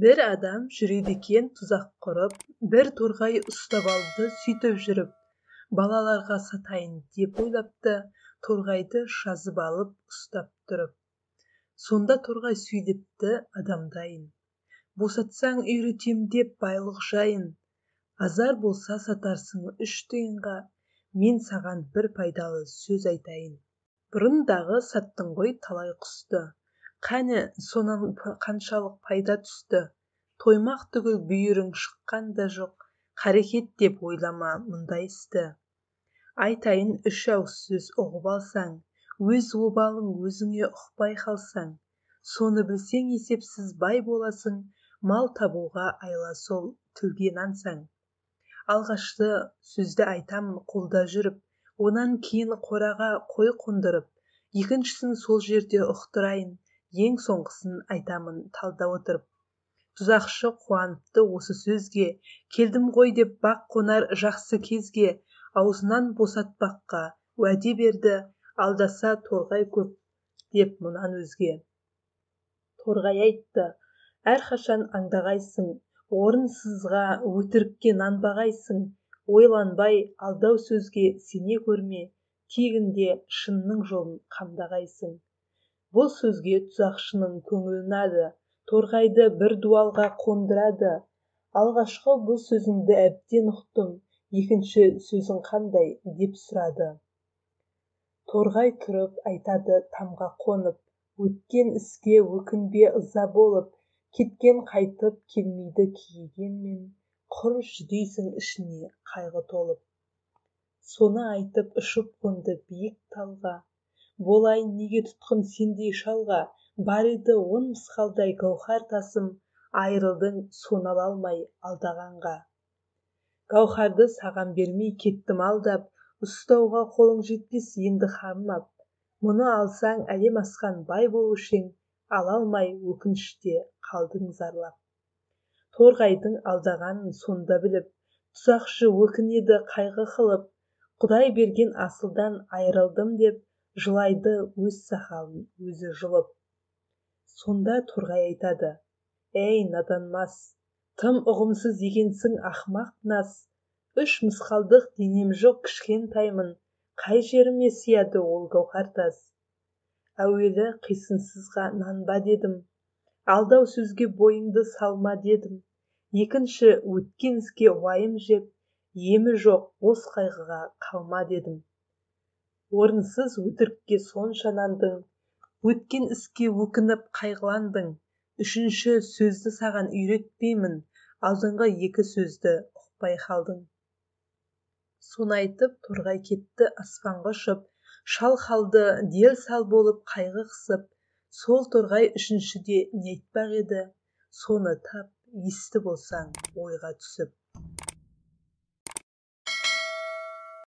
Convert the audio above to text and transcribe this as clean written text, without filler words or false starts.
Bir адам жүреді екен тұзақ құрып, бір торғай ұстап алды сөйтіп жүріп. Балаларға сатайын деп ойлапты, торғайды жазып алып ұстап тұрып. Сонда торғай сөйлепті адамдайын. Босатсаң үйретем деп байлық жайын. Азар болса сатарсың 3 тиынға, мен саған бір пайдалы сөз айтайын. Бұрындағы саттың ғой талай құсты. Қане, сонан қаншалық пайда түсті. Тоймақ түгіл бүйірің шыққан да жоқ, қарекет деп ойлама мұндай істі. Айтайын 3 ауыз сөз ұғып алсаң, өз обалың өзіңе ұқпай қалсаң, соны білсең есепсіз бай боласың, мал табуға айла сол тілге нансаң. Алғашқы сөзді айтамын қолда жүріп, онан кейін қораға қой қондырып, екіншісін сол жерде ұқтырайын, ең соңғысын айтамын талда отырып. Тұзақшы қуаныпты осы сөзге, келдім ғой деп бақ қонар жақсы кезге, аузынан босатпаққа уәде берді, алдаса торғай көп деп мұнан өзге. Торғай айтты, әрқашан аңдағайсың, орынсызға өтірікке нанбағайсың, ойланбай алдау сөзге сене көрме, тегінде шынның жолын қамдағайсың. Бұл сөзге тұзақшының көңілін ады, торғайды бір дуалға қондырады. Алғашқы бұл сөзіңді әбден ұқтым, екінші сөзің қандай деп сұрады. Торғай тұрып айтады тамға қонып, өткен іске өкінбе ыза болып, кеткен қайтып келмейді кейігенмен, құр жүдейсің ішіне қайғы толып. Соны айтып ұшып қонды биік талға, болайын неге тұтқын сендей шалға, бар еді 10 мысқалдай гауһар тасым, айырылдың соны ала алмай алдағанға. Гауһарды саған бермей кеттім алдап, ұстауға қолың жетпес енді хармап. Мұны алсаң әлем асқан бай болушы ең, ала алмай өкініште қалдың зарлап. Торғайдың алдағанын сонда біліп, тұзақшы өкінеді қайғы қылып, Құдай берген асылдан айырылдым деп, жылайды өз сақалын өзі жұлып. Сонда торғай айтады, әй наданмас, тым ұғымсыз екенсің ақымақ нас, 3 мысқалдық денем жоқ кішкентаймын, қай жеріме сияды ол гауһар тас. Әуелі қисынсызға нанба дедім, алдау сөзге бойыңды салма дедім, екінші өткен іске уайым жеп, емі жоқ бос қайғыға қалма дедім. Орынсыз өтірікке сонша нандың, өткен іске өкініп қайғыландың, үшінші сөзді саған үйретпеймін, алдыңғы 2 сөзді ұқпай қалдың. Соны айтып торғай кетті аспанға ұшып, шал қалды дел сал болып қайғы қысып, сол торғай үшіншіде не айтпақ еді, соны тап есті болсаң ойға түсіп.